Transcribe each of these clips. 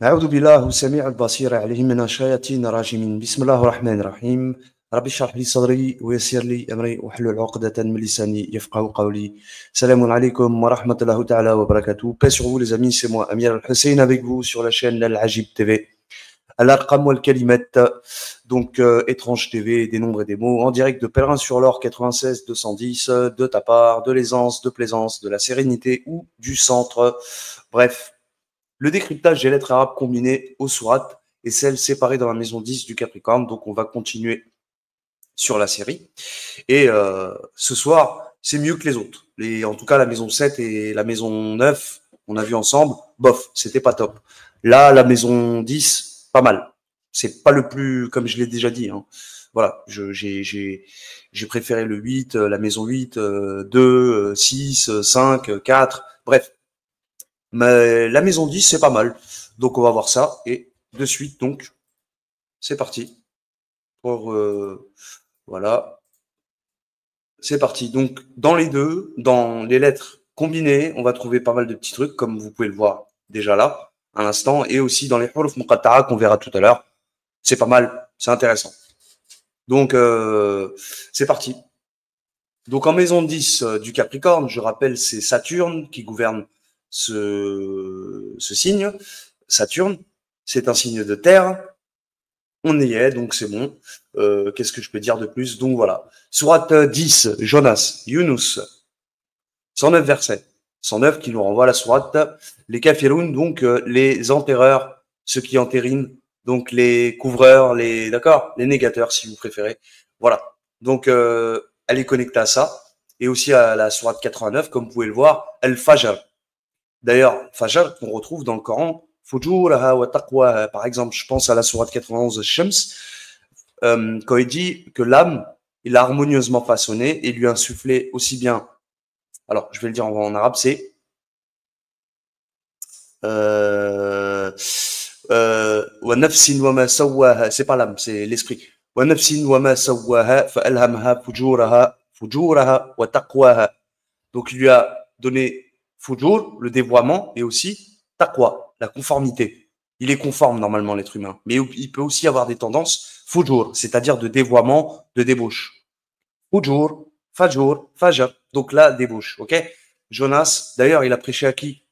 أعوذ بالله السميع البصير عليه من الشياطين الرجيم بسم الله الرحمن الرحيم رب اشرح لي صدري ويسر لي أمري واحلل عقدة من لساني يفقه قولي السلام عليكم ورحمة الله تعالى وبركاته. Paix sur vous les amis, c'est moi Amir Al-Hussein avec vous sur la chaîne Al Ajib TV. Al-Arqam wal Kalimat, donc étrange TV, des nombres et des mots, en direct de Pèlerin sur l'Or 96 210, de ta part, de l'aisance, de plaisance, de la sérénité ou du centre. Bref, le décryptage des lettres arabes combinées aux sourates et celles séparées dans la maison 10 du Capricorne. Donc, on va continuer sur la série. Et ce soir, c'est mieux que les autres. En tout cas, la maison 7 et la maison 9, on a vu ensemble, bof, c'était pas top. Là, la maison 10, pas mal. C'est pas le plus, comme je l'ai déjà dit, hein. Voilà, j'ai préféré le 8, la maison 8, 2, 6, 5, 4, bref. Mais la maison 10, c'est pas mal. Donc, on va voir ça. Et de suite, donc, c'est parti. Pour, voilà. C'est parti. Donc, dans les deux, dans les lettres combinées, on va trouver pas mal de petits trucs, comme vous pouvez le voir déjà là, à l'instant. Et aussi dans les huruf muqatta'a qu'on verra tout à l'heure. C'est pas mal. C'est intéressant. Donc, c'est parti. Donc, en maison 10 du Capricorne, je rappelle, c'est Saturne qui gouverne ce signe. Saturne, c'est un signe de terre. On y est, donc c'est bon. Qu'est-ce que je peux dire de plus? Donc voilà. Sourate 10, Jonas, Yunus, 109 versets. 109 qui nous renvoie à la sourate. Les kafiroun, donc les enterreurs, ceux qui entérinent, donc les couvreurs, d'accord, les négateurs si vous préférez. Voilà. Donc elle est connectée à ça. Et aussi à la sourate 89, comme vous pouvez le voir, Al-Fajr. D'ailleurs, Fajr, qu'on retrouve dans le Coran, Fujuraha wa taqwaha. Par exemple, je pense à la sourate 91, Shams, quand il dit que l'âme, il a harmonieusement façonné et lui a insufflé aussi bien. Alors, je vais le dire en arabe, c'est wa nafsin wa ma sawwaha. C'est pas l'âme, c'est l'esprit. Wa nafsin wa ma sawwaha fa alhamaha fujuraha wa taqwaha. Donc, il lui a donné fujur, le dévoiement, et aussi taqwa, la conformité. Il est conforme normalement, l'être humain. Mais il peut aussi avoir des tendances fujur, c'est-à-dire de dévoiement, de débauche. Fujur, fajur, fajr. Donc là, débauche, ok? Jonas, d'ailleurs, il a prêché à qui?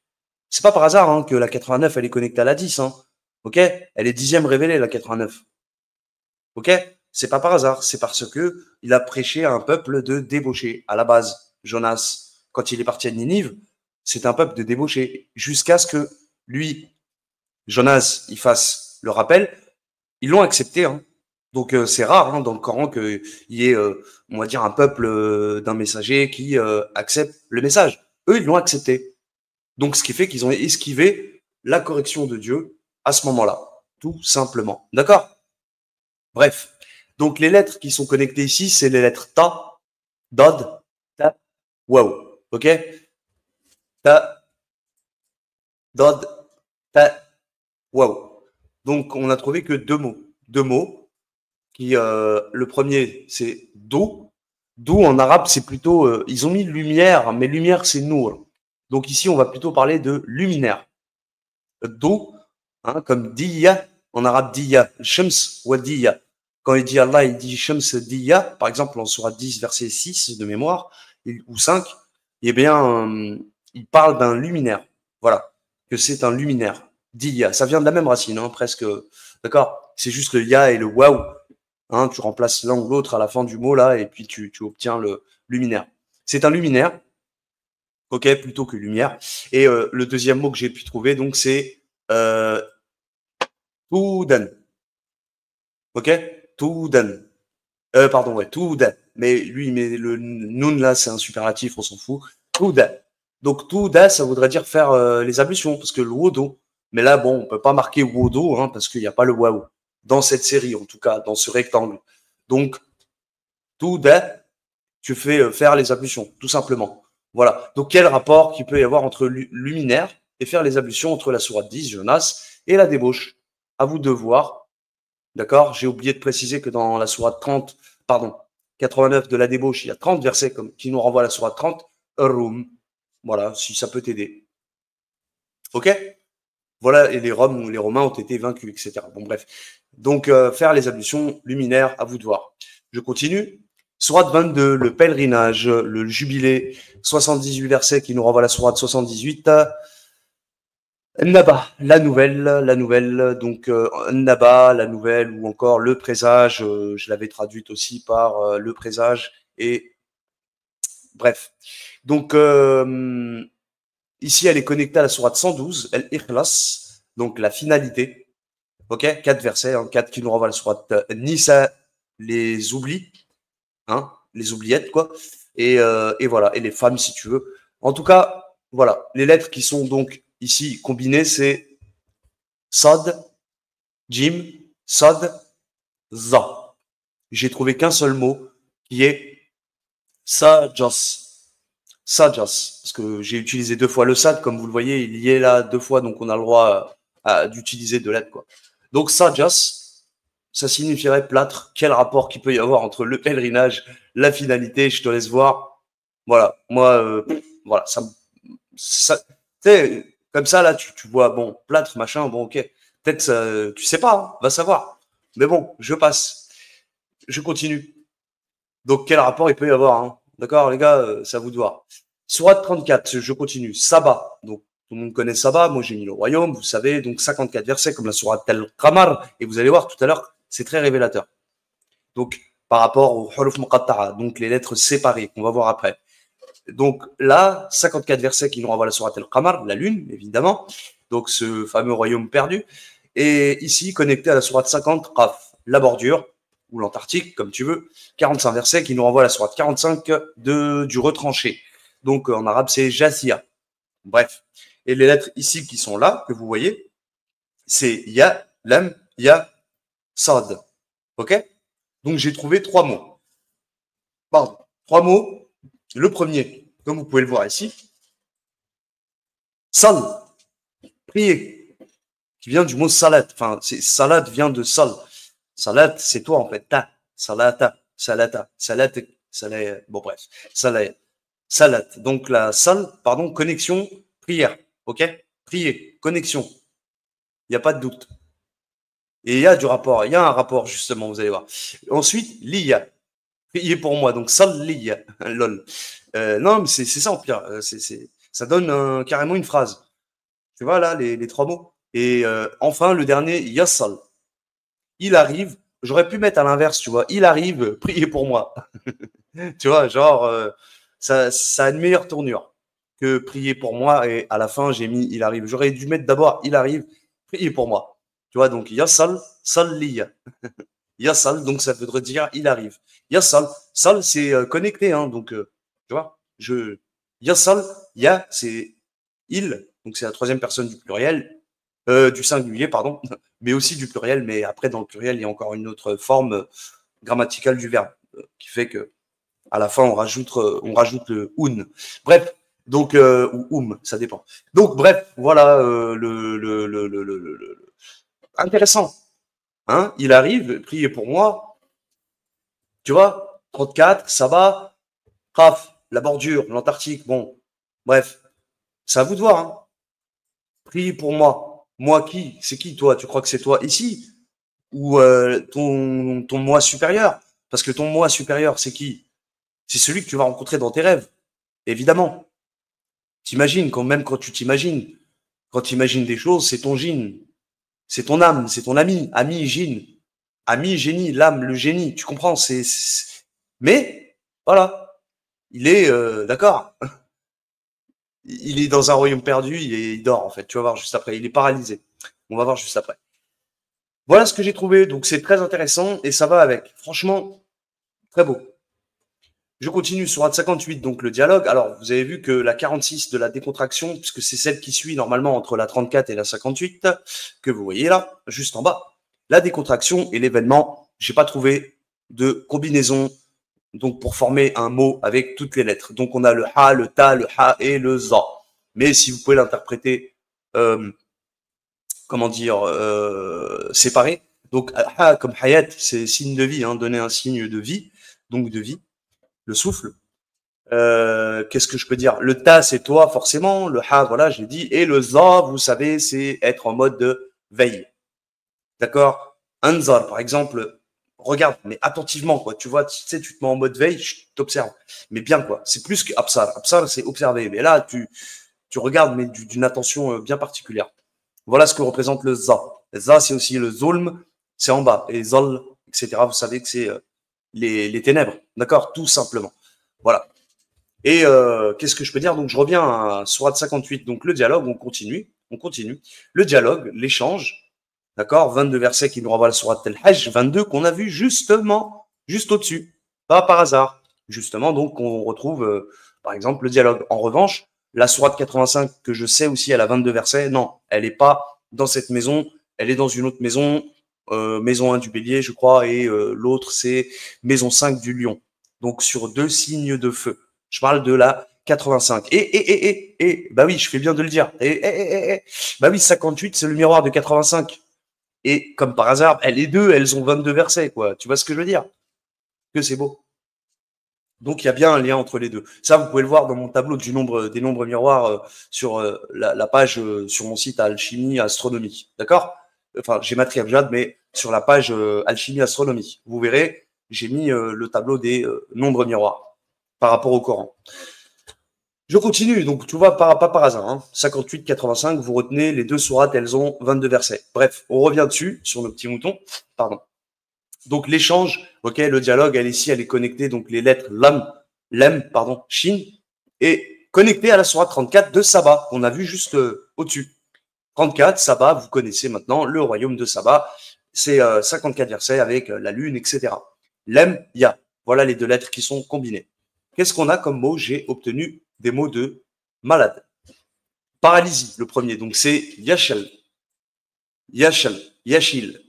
C'est pas par hasard hein, que la 89, elle est connectée à la 10, hein, ok? Elle est 10e révélée, la 89. Ok? C'est pas par hasard, c'est parce que il a prêché à un peuple de débauchés. À la base, Jonas, quand il est parti à Ninive, c'est un peuple de débauchés. Jusqu'à ce que lui, Jonas, il fasse le rappel, ils l'ont accepté. Hein. Donc c'est rare hein, dans le Coran qu'il y ait, on va dire, un peuple d'un messager qui accepte le message. Eux, ils l'ont accepté. Donc ce qui fait qu'ils ont esquivé la correction de Dieu à ce moment-là, tout simplement. D'accord? Bref. Donc, les lettres qui sont connectées ici, c'est les lettres ta, dod, ta, wow. OK? Ta, dod, ta, wow. Donc, on a trouvé que deux mots. Deux mots qui, le premier, c'est do. Do, en arabe, c'est plutôt, ils ont mis lumière, mais lumière, c'est nour. Donc, ici, on va plutôt parler de luminaire. Do, hein, comme diya, en arabe diya, shams wa diya. Quand il dit Allah, il dit shams diya, par exemple, en sourate 10, verset 6 de mémoire, ou 5, eh bien, il parle d'un luminaire. Voilà, que c'est un luminaire. Diya, ça vient de la même racine, hein, presque. D'accord? C'est juste le ya et le waouh. Hein, tu remplaces l'un ou l'autre à la fin du mot, là, et puis tu obtiens le luminaire. C'est un luminaire, ok, plutôt que lumière. Et le deuxième mot que j'ai pu trouver, donc, c'est Toudan. Ok? Toudan. Pardon, ouais, Toudan. Mais lui, mais le noun là, c'est un superlatif, on s'en fout. Touda. Donc Touda, ça voudrait dire faire les ablutions, parce que le wodo. Mais là, bon, on peut pas marquer wodo, hein, parce qu'il n'y a pas le waouh. Dans cette série, en tout cas, dans ce rectangle. Donc, Touda, tu fais faire les ablutions, tout simplement. Voilà. Donc, quel rapport qu'il peut y avoir entre luminaire et faire les ablutions entre la sourate 10, Jonas, et la débauche? À vous de voir. D'accord? J'ai oublié de préciser que dans la sourate 30, pardon, 89 de la débauche, il y a 30 versets qui nous renvoient à la sourate 30, Rum. Voilà, si ça peut t'aider. Ok? Voilà, et les Romains ont été vaincus, etc. Bon, bref. Donc, faire les ablutions luminaires, à vous de voir. Je continue. Sourate 22, le pèlerinage, le jubilé, 78 versets qui nous renvoient à la sourate 78. Naba, la nouvelle, donc Naba, la nouvelle, ou encore le présage, je l'avais traduite aussi par le présage, et bref. Donc, ici, elle est connectée à la sourate 112, El-Ikhlas, donc la finalité. Ok, 4 versets, hein, 4 qui nous renvoient à la sourate Nisa, les oublis, hein, les oubliettes, quoi. Et voilà, et les femmes, si tu veux. En tout cas, voilà, les lettres qui sont donc ici combinées, c'est Sad, Jim, Sad, Za. J'ai trouvé qu'un seul mot qui est Sajas. Sajas. Parce que j'ai utilisé 2 fois le Sad, comme vous le voyez, il y est là 2 fois, donc on a le droit d'utiliser 2 lettres, quoi. Donc Sajas, ça signifierait plâtre. Quel rapport qu'il peut y avoir entre le pèlerinage, la finalité, je te laisse voir. Voilà, moi, voilà, ça, tu sais, comme ça, là, tu vois, bon, plâtre, machin, bon, ok. Peut-être, tu sais pas, hein, va savoir. Mais bon, je passe. Je continue. Donc, quel rapport il peut y avoir, hein? D'accord, les gars, c'est à vous de voir. Sourate 34, je continue. Saba. Donc, tout le monde connaît Saba. Moi, j'ai mis le royaume, vous savez. Donc, 54 versets, comme la sourate Al-Qamar. Et vous allez voir tout à l'heure, c'est très révélateur. Donc, par rapport au huruf muqatta'a, donc les lettres séparées, qu'on va voir après. Donc là, 54 versets qui nous renvoient à la sourate Al-Qamar, la lune, évidemment. Donc, ce fameux royaume perdu. Et ici, connecté à la sourate 50, Qaf, la bordure, ou l'Antarctique, comme tu veux. 45 versets qui nous renvoient à la sourate 45 du retranché. Donc, en arabe, c'est Jasia. Bref. Et les lettres ici qui sont là, que vous voyez, c'est Ya, Lam, Ya, Sad. OK? Donc, j'ai trouvé 3 mots. Pardon. 3 mots. Le premier, comme vous pouvez le voir ici, Sal, prier, qui vient du mot salat. Enfin, salat vient de sal. Salat, c'est toi en fait. Ta, salata, salata, salat, salat. Bon bref, salat, salat. Donc la sal, pardon, connexion, prière. Ok, prier, connexion. Il n'y a pas de doute. Et il y a du rapport. Il y a un rapport justement. Vous allez voir. Ensuite, liya, prier pour moi. Donc sal liya, lol. Non, mais c'est ça en pire. Ça donne carrément une phrase. Tu vois là les 3 mots. Et enfin le dernier, yassal. Il arrive, j'aurais pu mettre à l'inverse, tu vois, il arrive, priez pour moi. Tu vois, genre, ça a une meilleure tournure que priez pour moi, et à la fin, j'ai mis il arrive. J'aurais dû mettre d'abord il arrive, priez pour moi. Tu vois, donc yassal, salliya. Yassal, donc ça voudrait dire il arrive. Yassal, sal, c'est connecté, hein, donc, tu vois, yassal, ya, c'est il, donc c'est la troisième personne du pluriel, du singulier, pardon, mais aussi du pluriel, mais après, dans le pluriel, il y a encore une autre forme grammaticale du verbe, qui fait que à la fin, on rajoute le un. Bref, donc, ou ça dépend. Donc, bref, voilà intéressant. Hein, il arrive, priez pour moi, tu vois, 34, ça va, Raf, la bordure, l'Antarctique, bon, bref, c'est à vous de voir, hein. Priez pour moi. Moi qui? C'est qui toi? Tu crois que c'est toi ici? Ou ton moi supérieur? Parce que ton moi supérieur, c'est qui? C'est celui que tu vas rencontrer dans tes rêves, évidemment. T'imagines, même quand tu t'imagines, quand tu imagines des choses, c'est ton gene, c'est ton âme, c'est ton ami gene, ami génie, l'âme, le génie, tu comprends? Mais voilà, il est d'accord. Il est dans un royaume perdu, il dort en fait. Tu vas voir juste après. Il est paralysé. On va voir juste après. Voilà ce que j'ai trouvé. Donc c'est très intéressant et ça va avec. Franchement, très beau. Je continue sur 58, donc le dialogue. Alors, vous avez vu que la 46 de la décontraction, puisque c'est celle qui suit normalement entre la 34 et la 58, que vous voyez là, juste en bas, la décontraction et l'événement, j'ai pas trouvé de combinaison donc pour former un mot avec toutes les lettres. Donc on a le ha, le ta, le ha et le za. Mais si vous pouvez l'interpréter, euh, comment dire, séparé. Donc ha comme hayat, c'est signe de vie, hein, donner un signe de vie, donc de vie, le souffle. Qu'est-ce que je peux dire? Le ta, c'est toi, forcément. Le ha, voilà, je l'ai dit. Et le za, vous savez, c'est être en mode de veille. D'accord? Anzar, par exemple, regarde, mais attentivement, quoi. Tu vois, tu sais, tu te mets en mode veille, je t'observe. Mais bien, quoi. C'est plus que absar. Absar, c'est observer. Mais là, tu regardes, mais d'une attention bien particulière. Voilà ce que représente le za. Le za, c'est aussi le zulm, c'est en bas. Et zol, etc. Vous savez que c'est les ténèbres. D'accord? Tout simplement. Voilà. Et qu'est-ce que je peux dire? Donc, je reviens à Sourate 58. Donc, le dialogue, on continue. On continue. Le dialogue, l'échange. D'accord? 22 versets qui nous renvoient à la Sourate Al-Hajj. 22 qu'on a vu justement, juste au-dessus. Pas par hasard. Justement, donc, on retrouve, par exemple, le dialogue. En revanche, la Sourate 85, que je sais aussi, elle a 22 versets. Non, elle n'est pas dans cette maison. Elle est dans une autre maison. Maison 1 du bélier, je crois. Et l'autre, c'est maison 5 du lion. Donc, sur 2 signes de feu. Je parle de la 85. Bah oui, je fais bien de le dire. Bah oui, 58, c'est le miroir de 85. Et comme par hasard, les deux, elles ont 22 versets, quoi. Tu vois ce que je veux dire? Que c'est beau. Donc il y a bien un lien entre les deux. Ça, vous pouvez le voir dans mon tableau des nombres miroirs sur la page sur mon site Alchimie Astronomie. D'accord? Enfin, j'ai Gématrie Abjad, mais sur la page Alchimie Astronomie. Vous verrez, j'ai mis le tableau des nombres miroirs par rapport au Coran. Je continue, donc tu vois, pas par hasard. Hein. 58, 85, vous retenez les deux sourates, elles ont 22 versets. Bref, on revient dessus, sur nos petits moutons. Pardon. Donc l'échange, ok, le dialogue, elle ici, elle est connectée, donc les lettres lem, pardon, shin, et connectée à la sourate 34 de Saba, qu'on a vu juste au-dessus. 34, Saba, vous connaissez maintenant, le royaume de Saba, c'est 54 versets avec la lune, etc. Lem, ya, voilà les deux lettres qui sont combinées. Qu'est-ce qu'on a comme mot? J'ai obtenu des mots de malade. Paralysie, le premier, donc c'est yashal, yashal, yashil,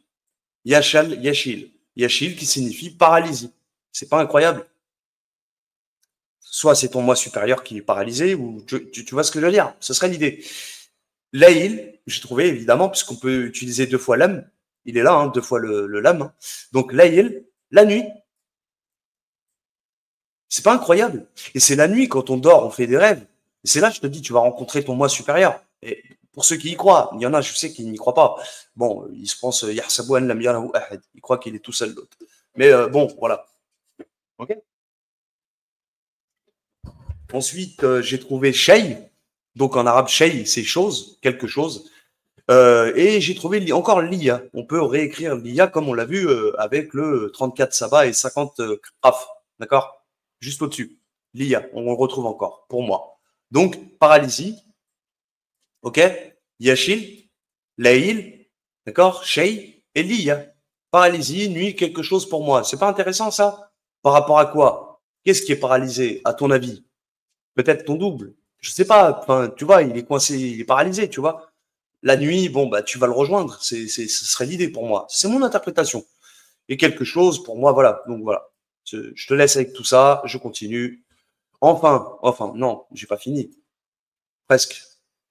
yashal, yashil. Yashil qui signifie paralysie. C'est pas incroyable? Soit c'est ton moi supérieur qui est paralysé, ou tu vois ce que je veux dire? Ce serait l'idée. Laïl, j'ai trouvé évidemment, puisqu'on peut utiliser deux fois l'âme. Il est là, hein, deux fois le l'âme. Hein. Donc Laïl, la nuit. C'est pas incroyable? Et c'est la nuit, quand on dort, on fait des rêves. Et c'est là, je te dis, tu vas rencontrer ton moi supérieur. Et pour ceux qui y croient, il y en a, je sais, qui n'y croient pas. Bon, ils se pensent, Yahsabou an lam yarahu ahad. Ils croient qu'il est tout seul, l'autre. Mais bon, voilà. Ok. Ensuite, j'ai trouvé shay. Donc en arabe, shay, c'est chose, quelque chose. Et j'ai trouvé encore l'IA. On peut réécrire l'IA comme on l'a vu avec le 34 Saba et 50 Qaf. D'accord? Juste au-dessus. L'IA, on le retrouve encore, pour moi. Donc, paralysie, ok? Yashil, Laïl, d'accord? Shay et l'IA. Paralysie, nuit, quelque chose pour moi. C'est pas intéressant ça? Par rapport à quoi? Qu'est-ce qui est paralysé, à ton avis? Peut-être ton double. Je sais pas. Enfin, tu vois, il est coincé, il est paralysé, tu vois. La nuit, bon, bah, tu vas le rejoindre. Ce serait l'idée pour moi. C'est mon interprétation. Et quelque chose pour moi, voilà. Donc voilà. Je te laisse avec tout ça. Je continue. Enfin, non, j'ai pas fini. Presque.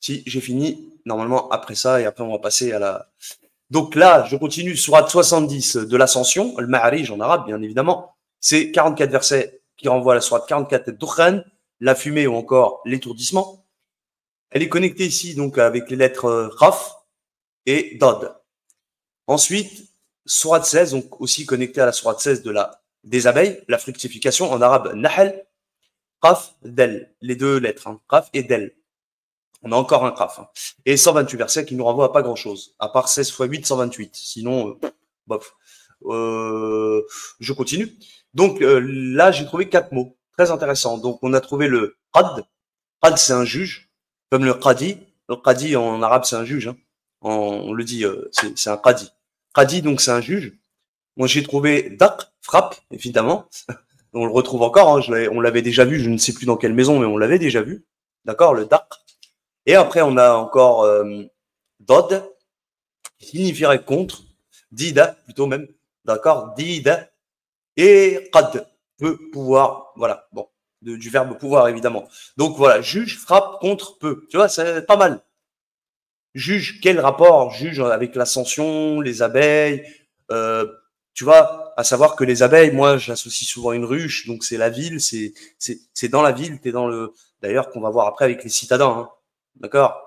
Si, j'ai fini. Normalement, après ça, et après, on va passer à la. Donc là, je continue. Sourate 70 de l'Ascension, le Ma'arij en arabe, bien évidemment. C'est 44 versets qui renvoient à la sourate 44 de Dukhan, la fumée ou encore l'étourdissement. Elle est connectée ici donc avec les lettres Raf et Dod. Ensuite, sourate 16, donc aussi connectée à la sourate 16 des abeilles, la fructification en arabe Nahl, Qaf, Del, les deux lettres, hein, Qaf et Del. On a encore un Qaf. Hein. Et 128 versets qui nous renvoient à pas grand-chose, à part 16 x 8, 128. Sinon, bof. Je continue. Donc là, j'ai trouvé 4 mots très intéressants. Donc on a trouvé le Qad. Qad, c'est un juge, comme le Qadi. Le Qadi en arabe, c'est un juge. Hein. On le dit, c'est un Qadi. Qadi, donc c'est un juge. Moi, j'ai trouvé Daq, frappe, évidemment. On le retrouve encore. Hein. On l'avait déjà vu, je ne sais plus dans quelle maison, mais on l'avait déjà vu. D'accord, le Daq. Et après, on a encore Dod, qui signifierait contre. Dida, plutôt même. D'accord, Dida. Et Qad, peut, pouvoir. Voilà, bon. Du verbe pouvoir, évidemment. Donc voilà, juge, frappe, contre, peut. Tu vois, c'est pas mal. Juge, quel rapport? Juge avec l'ascension, les abeilles, tu vois, à savoir que les abeilles, moi, j'associe souvent une ruche, donc c'est la ville, c'est dans la ville, t'es dans le, d'ailleurs, qu'on va voir après avec les citadins, hein. D'accord?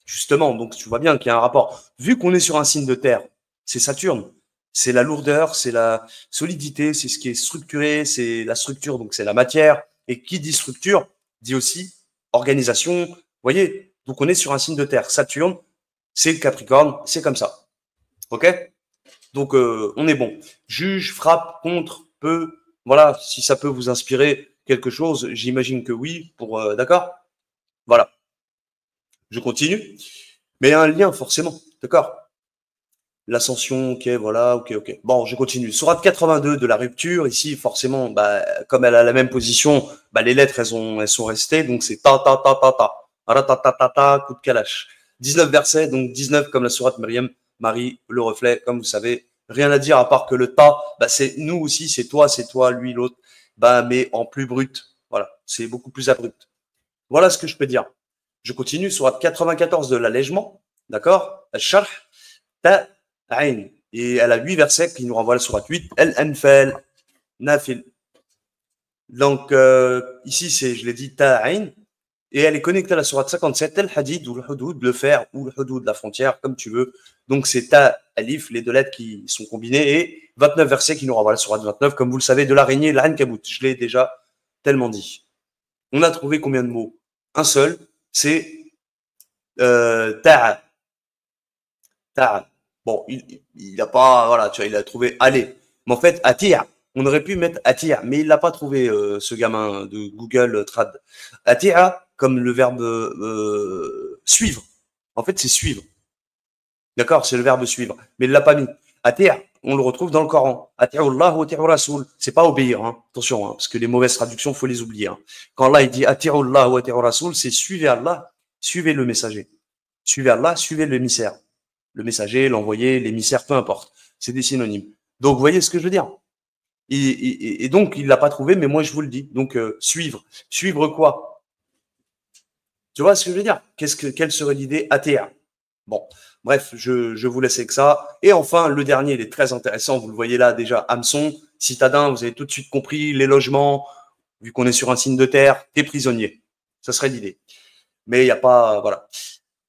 Justement, donc tu vois bien qu'il y a un rapport. Vu qu'on est sur un signe de terre, c'est Saturne. C'est la lourdeur, c'est la solidité, c'est ce qui est structuré, c'est la structure, donc c'est la matière. Et qui dit structure, dit aussi organisation. Vous voyez? Donc on est sur un signe de terre. Saturne, c'est le Capricorne, c'est comme ça. OK? Donc on est bon. Juge, frappe, contre, peut. Voilà, si ça peut vous inspirer quelque chose, j'imagine que oui, pour d'accord? Voilà. Je continue. Mais il y a un lien forcément, d'accord? L'ascension, ok, voilà, ok. Bon, je continue. Sourate 82 de la rupture, ici, forcément, bah, comme elle a la même position, bah, les lettres, elles sont restées, donc c'est ta, ta, coup de calache. 19 versets, donc 19 comme la sourate Myriam, Marie, le reflet, comme vous savez. Rien à dire à part que le ta, bah, c'est nous aussi, c'est toi, lui, l'autre, bah, mais en plus brut. Voilà, c'est beaucoup plus abrupt. Voilà ce que je peux dire. Je continue, sourate 94 de l'allègement, d'accord? Al-Sharh, ta, Ain. Et elle a 8 versets qui nous renvoient à la sourate 8. El-Anfal, Nafil. Donc, ici, c'est, je l'ai dit, Ta'ain. Et elle est connectée à la sourate 57, El-Hadid ou le Hudud, le fer ou le Hudud, la frontière, comme tu veux. Donc, c'est Ta, Alif, les deux lettres qui sont combinées. Et 29 versets qui nous renvoient à la sourate 29, comme vous le savez, de l'araignée, l'Ankabut. Je l'ai déjà tellement dit. On a trouvé combien de mots? Un seul, c'est Ta'a. Ta'a. Bon, il a pas, voilà, tu vois, il a trouvé aller. Mais en fait, attire, on aurait pu mettre attire, mais il l'a pas trouvé, ce gamin de Google Trad. Attire, comme le verbe suivre. En fait, c'est suivre. D'accord, c'est le verbe suivre. Mais il l'a pas mis. Attire, on le retrouve dans le Coran. Ati'ullah wa ati'ur rasoul. C'est pas obéir, hein. Attention, hein, parce que les mauvaises traductions, faut les oublier, hein. Quand Allah il dit ati'ullah wa ati'ur rasoul, c'est suivez Allah, suivez le messager. Suivez Allah, suivez l'émissaire. Le messager, l'envoyé, l'émissaire, peu importe. C'est des synonymes. Donc, vous voyez ce que je veux dire? Et donc, il l'a pas trouvé, mais moi, je vous le dis. Donc, suivre. Suivre quoi? Tu vois ce que je veux dire? Quelle serait l'idée ATR? Bon, bref, je vous laisse avec ça. Et enfin, le dernier, il est très intéressant. Vous le voyez là déjà, hameçon, citadin, vous avez tout de suite compris, les logements, vu qu'on est sur un signe de terre, des prisonniers. Ça serait l'idée. Mais il n'y a pas, voilà.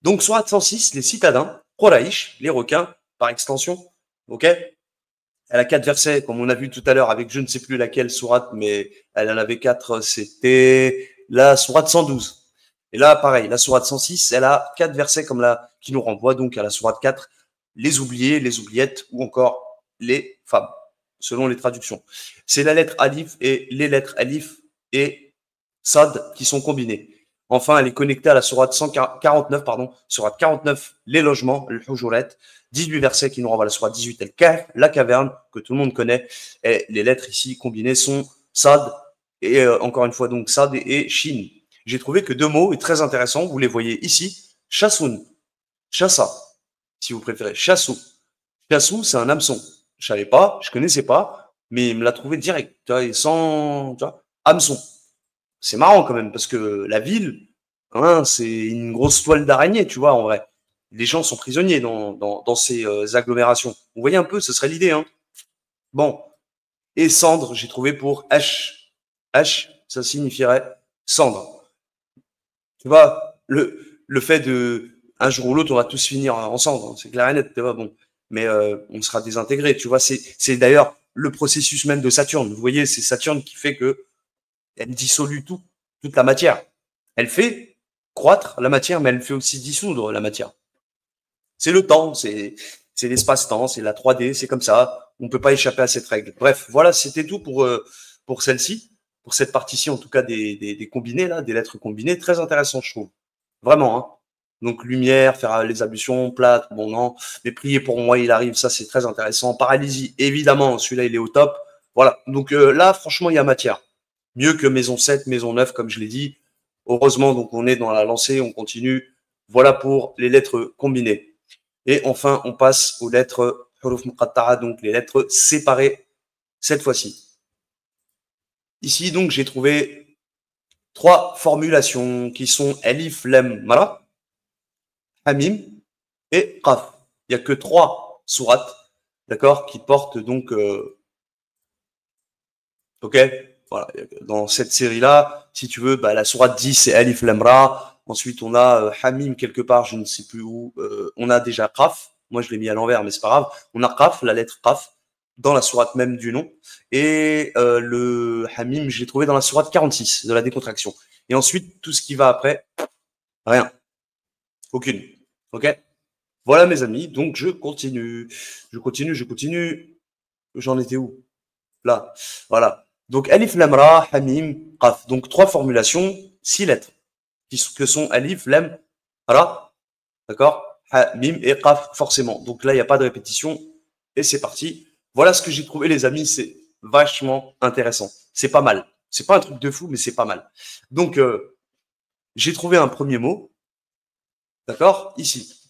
Donc, soit 106, les citadins, Quraysh, les requins, par extension. OK? Elle a 4 versets, comme on a vu tout à l'heure, avec je ne sais plus laquelle sourate, mais elle en avait 4, c'était la sourate 112. Et là, pareil, la sourate 106, elle a 4 versets comme là, qui nous renvoient donc à la sourate 4, les oubliés, les oubliettes, ou encore les femmes, selon les traductions. C'est la lettre alif et les lettres alif et sad qui sont combinées. Enfin, elle est connectée à la sourate 149, pardon, sourate 49, les logements, le hujurat, 18 versets qui nous renvoient à la sourate 18, el-Kahf, la caverne, que tout le monde connaît. Et les lettres ici combinées sont sad, et encore une fois donc sad et shin. J'ai trouvé que 2 mots est très intéressant, vous les voyez ici, chassoun, chassa, si vous préférez, chassou. Chassou, c'est un hameçon. Je savais pas, je connaissais pas, mais il me l'a trouvé direct, tu vois, sans, tu vois, hameçon. C'est marrant quand même, parce que la ville, hein, c'est une grosse toile d'araignée, tu vois, en vrai. Les gens sont prisonniers dans ces agglomérations. Vous voyez un peu, ce serait l'idée, hein. Bon. Et cendre, j'ai trouvé pour H. H, ça signifierait cendre. Tu vois, le fait de, un jour ou l'autre, on va tous finir en cendre, hein, c'est clair et net, tu vois, bon. Mais on sera désintégré, tu vois, c'est d'ailleurs le processus même de Saturne. Vous voyez, c'est Saturne qui fait que elle dissolue tout, toute la matière. Elle fait croître la matière, mais elle fait aussi dissoudre la matière. C'est le temps, c'est l'espace-temps, c'est la 3D, c'est comme ça. On ne peut pas échapper à cette règle. Bref, voilà, c'était tout pour celle-ci, pour cette partie-ci, en tout cas des combinés, là, des lettres combinées. Très intéressant, je trouve. Vraiment, hein. Donc, lumière, faire les ablutions, plâtre, bon, non. Mais prier pour moi, il arrive, ça, c'est très intéressant. Paralysie, évidemment, celui-là, il est au top. Voilà. Donc, là, franchement, il y a matière. Mieux que maison 7, maison 9, comme je l'ai dit. Heureusement, donc, on est dans la lancée, on continue. Voilà pour les lettres combinées. Et enfin, on passe aux lettres huruf muqatta'a, donc les lettres séparées cette fois-ci. Ici, donc, j'ai trouvé 3 formulations qui sont Alif, Lam, Mara, Hamim et Qaf. Il n'y a que 3 sourates d'accord, qui porte donc, ok, voilà, dans cette série-là, si tu veux, bah, la sourate 10, c'est Alif Lam Ra. Ensuite, on a Hamim quelque part, je ne sais plus où. On a déjà Qaf. Moi, je l'ai mis à l'envers, mais c'est pas grave. On a Qaf, la lettre Qaf, dans la sourate même du nom. Et le Hamim, je l'ai trouvé dans la sourate 46 de la décontraction. Et ensuite, tout ce qui va après, rien. Aucune. Ok? Voilà, mes amis. Donc, je continue. Je continue, je continue. J'en étais où? Là. Voilà. Donc, Alif, Lam, Ra, Hamim, Qaf. Donc, trois formulations, 6 lettres, que sont Alif, Lam, Ra, d'accord? Hamim et Qaf, forcément. Donc là, il n'y a pas de répétition. Et c'est parti. Voilà ce que j'ai trouvé, les amis. C'est vachement intéressant. C'est pas mal. C'est pas un truc de fou, mais c'est pas mal. Donc, j'ai trouvé un premier mot. D'accord? Ici.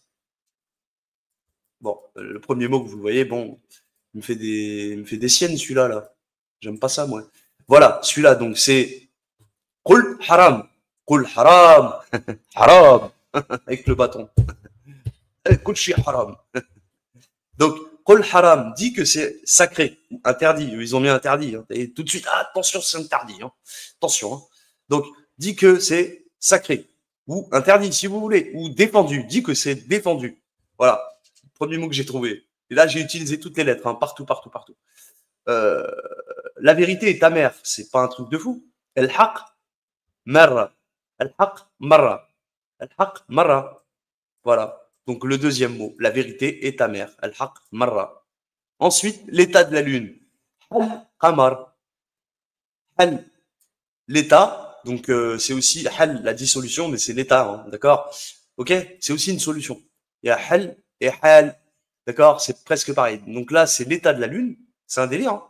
Bon, le premier mot que vous voyez, bon, il me fait des siennes, celui-là, là. J'aime pas ça, moi. Voilà, celui-là, donc, c'est Qul haram. Qul haram. Haram. Avec le bâton. Qul shi haram. Donc, Qul haram dit que c'est sacré, interdit. Ils ont mis interdit. Hein. Et tout de suite, ah, attention, c'est interdit. Hein. Attention. Hein. Donc, dit que c'est sacré. Ou interdit, si vous voulez. Ou défendu. Dit que c'est défendu. Voilà. Premier mot que j'ai trouvé. Et là, j'ai utilisé toutes les lettres. Hein. Partout, partout, partout. La vérité est amère. C'est pas un truc de fou. El-haq, marra. El-haq, marra. El-haq, marra. Voilà. Donc le deuxième mot, la vérité est amère. Al-haq marra. Ensuite, l'état de la lune. Hal qamar. Hal, l'état. Donc c'est aussi hal, la dissolution, mais c'est l'état, hein, d'accord? Ok? C'est aussi une solution. Il y a hal et hal. D'accord? C'est presque pareil. Donc là, c'est l'état de la lune. C'est un délire. Hein.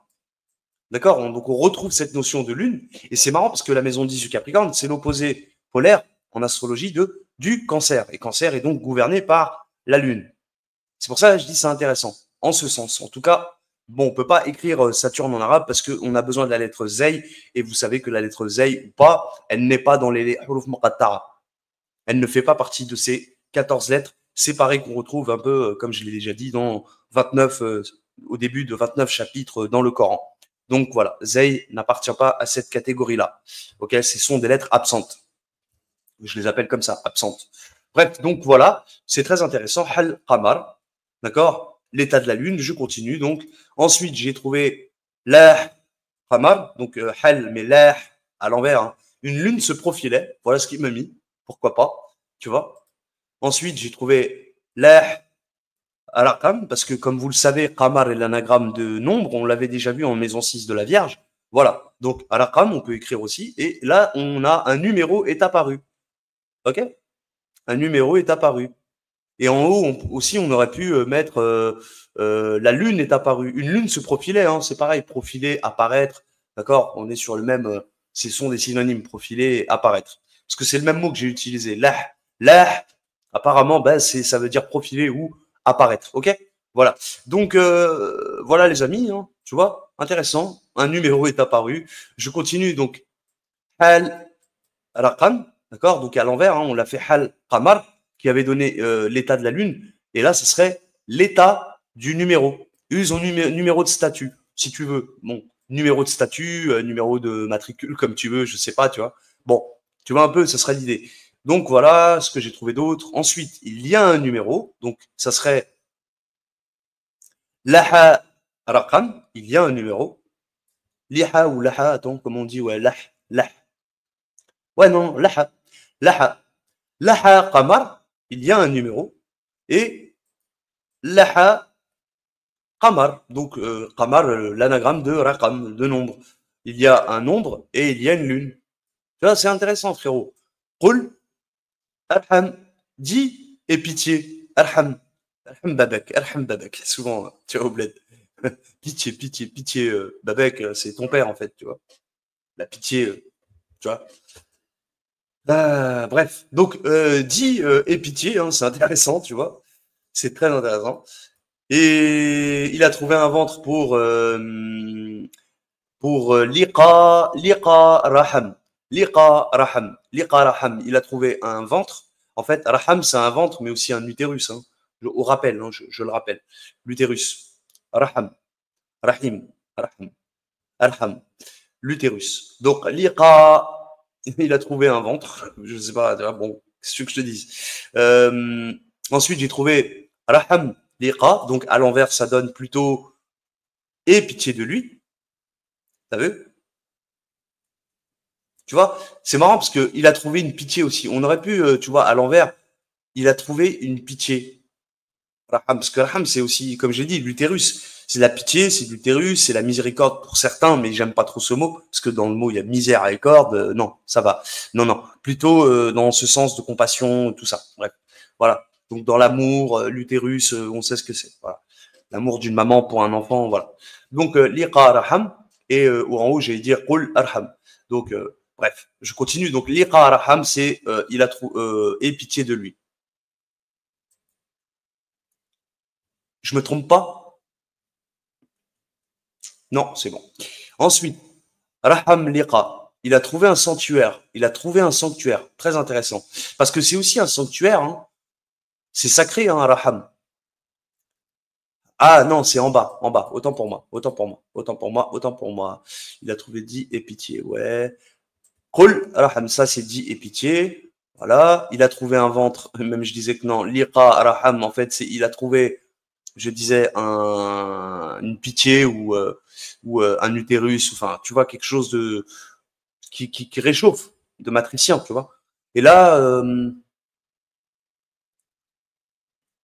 D'accord? Donc on retrouve cette notion de lune. Et c'est marrant parce que la maison 10 du Capricorne, c'est l'opposé polaire en astrologie du cancer. Et cancer est donc gouverné par la lune. C'est pour ça que je dis c'est intéressant, en ce sens. En tout cas, bon, on peut pas écrire Saturne en arabe parce qu'on a besoin de la lettre Zay, et vous savez que la lettre Zay ou pas, elle n'est pas dans les huruf muqattara. Elle ne fait pas partie de ces 14 lettres séparées qu'on retrouve un peu, comme je l'ai déjà dit, dans 29, au début de 29 chapitres dans le Coran. Donc voilà, Zay n'appartient pas à cette catégorie-là. Ok, ce sont des lettres absentes. Je les appelle comme ça, absentes. Bref, donc voilà, c'est très intéressant. Hal Qamar, d'accord? L'état de la lune, je continue. Donc, ensuite, j'ai trouvé la Qamar, donc Hal, mais la à l'envers. Hein. Une lune se profilait, voilà ce qu'il m'a mis. Pourquoi pas, tu vois? Ensuite, j'ai trouvé la Araqam, parce que comme vous le savez, Qamar est l'anagramme de nombre, on l'avait déjà vu en maison 6 de la Vierge. Voilà, donc Araqam, on peut écrire aussi. Et là, on a un numéro est apparu. Ok? Un numéro est apparu. Et en haut aussi, on aurait pu mettre la lune est apparue. Une lune se profilait, hein, c'est pareil, profiler, apparaître. D'accord? On est sur le même. Ce sont des synonymes, profiler, apparaître. Parce que c'est le même mot que j'ai utilisé. Lah, apparemment, ben, ça veut dire profiler ou apparaître. Ok? Voilà. Donc, voilà les amis, hein, tu vois, intéressant. Un numéro est apparu. Je continue donc. Hal Raqam, d'accord? Donc à l'envers, hein, on l'a fait Hal Qamar, qui avait donné l'état de la Lune. Et là, ce serait l'état du numéro. Use en numéro de statut, si tu veux. Bon, numéro de statut, numéro de matricule, comme tu veux, je sais pas, tu vois. Bon, tu vois un peu, ce serait l'idée. Donc voilà ce que j'ai trouvé d'autre. Ensuite, il y a un numéro. Donc ça serait Laha Raqam. Il y a un numéro. Liha ou Laha, attends, comment on dit? Ouais, Lah. Ouais, non, Laha. Laha. Laha Qamar, il y a un numéro, et Laha Qamar, donc Qamar, l'anagramme de Raqam, de nombre. Il y a un nombre et il y a une lune. Tu vois, c'est intéressant, frérot. Qul, Arham, dis et pitié. Arham, Arham Babak. Souvent, tu vois, au bled. Pitié, pitié, pitié, Babak, c'est ton père, en fait, tu vois. La pitié, tu vois. Bref, donc dis et pitié, hein, c'est intéressant, tu vois. C'est très intéressant. Et il a trouvé un ventre pour liqa raham. Liqa raham. Liqa raham. Il a trouvé un ventre. En fait, raham, c'est un ventre, mais aussi un utérus. Hein. Au rappel, hein, je le rappelle. L'utérus. Raham, Rahim, Raham, Arham, l'utérus. Donc, liqa, il a trouvé un ventre. Je sais pas, bon, c'est ce que je te dise. Ensuite, j'ai trouvé Raham, liqa. Donc, à l'envers, ça donne plutôt aie pitié de lui. T'as vu? Tu vois, c'est marrant parce qu'il a trouvé une pitié aussi. On aurait pu, tu vois, à l'envers, il a trouvé une pitié. Raham, parce que Raham, c'est aussi, comme j'ai dit, l'utérus. C'est la pitié, c'est l'utérus, c'est la miséricorde pour certains, mais j'aime pas trop ce mot, parce que dans le mot, il y a misère et corde. Non, ça va. Non, non. Plutôt dans ce sens de compassion, tout ça. Bref. Voilà. Donc, dans l'amour, l'utérus, on sait ce que c'est. Voilà. L'amour d'une maman pour un enfant, voilà. Donc, liqa raham, et ou en haut, j'ai dire qul arham. Donc, bref, je continue. Donc, liqa raham, c'est il a aie pitié de lui. Je me trompe pas? Non, c'est bon. Ensuite, raham liqa. Il a trouvé un sanctuaire. Il a trouvé un sanctuaire. Très intéressant. Parce que c'est aussi un sanctuaire. Hein. C'est sacré, hein, raham. Ah non, c'est en bas, en bas. Autant pour moi, autant pour moi, autant pour moi, autant pour moi. Il a trouvé dit et pitié, ouais. Qul raham, ça c'est dit et pitié. Voilà. Il a trouvé un ventre. Même je disais que non. Liqa raham, en fait, c'est il a trouvé, je disais, une pitié ou un utérus. Enfin, tu vois, quelque chose de qui réchauffe, de matricien, tu vois. Et là,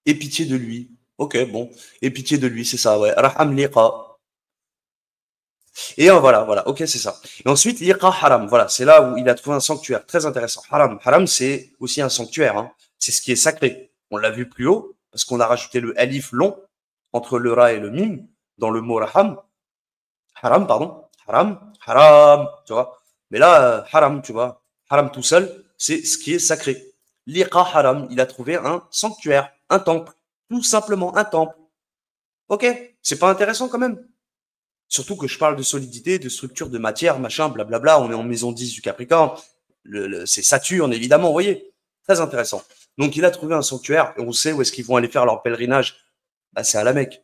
aie pitié de lui. Ok, bon. Aie pitié de lui, c'est ça, ouais. Raham liqa. Et voilà, voilà, ok, c'est ça. Et ensuite, liqa haram, voilà, c'est là où il a trouvé un sanctuaire, très intéressant. Haram, haram, c'est aussi un sanctuaire, hein. C'est ce qui est sacré. On l'a vu plus haut, parce qu'on a rajouté le alif long entre le ra et le mim dans le mot raham. Haram, pardon. Haram, haram, tu vois. Mais là, haram, tu vois. Haram tout seul, c'est ce qui est sacré. Liqa haram, il a trouvé un sanctuaire, un temple. Tout simplement un temple. Ok, c'est pas intéressant quand même. Surtout que je parle de solidité, de structure, de matière, machin, blablabla. On est en maison 10 du Capricorne. C'est Saturne, évidemment, vous voyez. Très intéressant. Donc, il a trouvé un sanctuaire et on sait où est-ce qu'ils vont aller faire leur pèlerinage. Bah, c'est à la Mecque.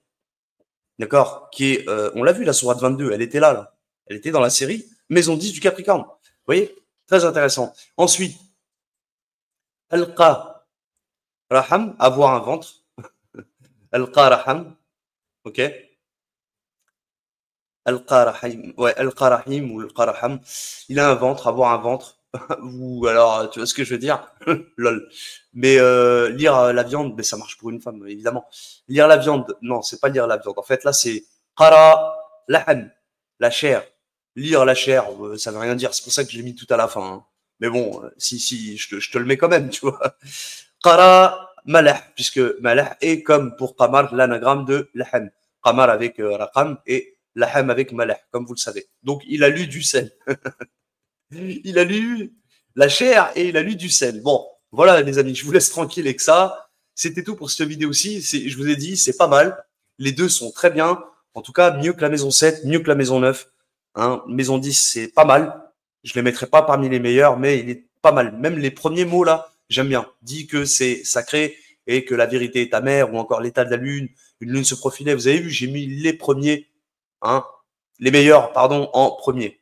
D'accord? Qui est, on l'a vu, la sourate 22. Elle était là, là. Elle était dans la série Maison 10 du Capricorne. Vous voyez? Très intéressant. Ensuite, Alqa Raham, avoir un ventre. Alqa Raham. OK? Al-Qarahim, ouais, Al-Qarahim ou Al-Qaraham, il a un ventre, avoir un ventre, ou alors, tu vois ce que je veux dire? Lol. Mais lire la viande, mais ça marche pour une femme, évidemment. Lire la viande, non, c'est pas lire la viande. En fait, là, c'est Qara Lahan, la chair. Lire la chair, ça veut rien dire. C'est pour ça que je l'ai mis tout à la fin. Hein. Mais bon, si, je te le mets quand même, tu vois. Qara Malah, puisque Malah est comme pour Qamar, l'anagramme de Lahan. Qamar avec Raqam et Laham avec Malah, comme vous le savez. Donc, il a lu du sel. Il a lu la chair et il a lu du sel. Bon, voilà, les amis, je vous laisse tranquille avec ça. C'était tout pour cette vidéo-ci. Je vous ai dit, c'est pas mal. Les deux sont très bien. En tout cas, mieux que la maison 7, mieux que la maison 9. Hein, maison 10, c'est pas mal. Je les mettrai pas parmi les meilleurs, mais il est pas mal. Même les premiers mots, là, j'aime bien. Dit que c'est sacré et que la vérité est amère, ou encore l'état de la lune, une lune se profilait. Vous avez vu, j'ai mis les premiers, hein, les meilleurs, pardon, en premier.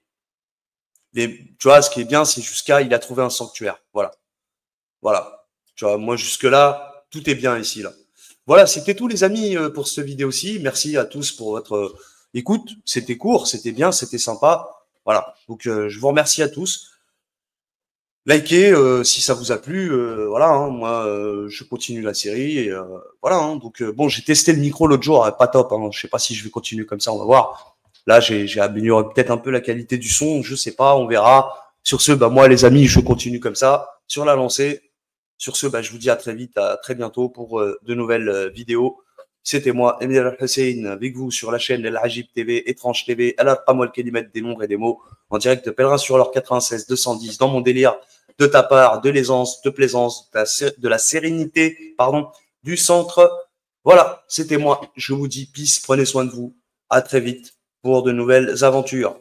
Tu vois, ce qui est bien, c'est jusqu'à, il a trouvé un sanctuaire. Voilà. Voilà. Tu vois, moi, jusque-là, tout est bien ici, là. Voilà, c'était tout, les amis, pour cette vidéo-ci. Merci à tous pour votre écoute. C'était court, c'était bien, c'était sympa. Voilà. Donc, je vous remercie à tous. Likez si ça vous a plu. Voilà, hein, moi, je continue la série. Et, voilà. Hein, donc, bon, j'ai testé le micro l'autre jour, pas top. Hein, je sais pas si je vais continuer comme ça, on va voir. Là, j'ai amélioré peut-être un peu la qualité du son. Je sais pas, on verra. Sur ce, bah, moi, les amis, je continue comme ça, sur la lancée. Sur ce, bah, je vous dis à très vite, à très bientôt pour de nouvelles vidéos. C'était moi, Emir Hussein, avec vous sur la chaîne El Hajib TV, Étrange TV, El Arqam wal Kalimat, des nombres et des mots, en direct de Pèlerin sur l'or 96 210, dans mon délire de ta part, de l'aisance, de plaisance, de la sérénité, pardon, du centre. Voilà, c'était moi. Je vous dis peace, prenez soin de vous. À très vite pour de nouvelles aventures.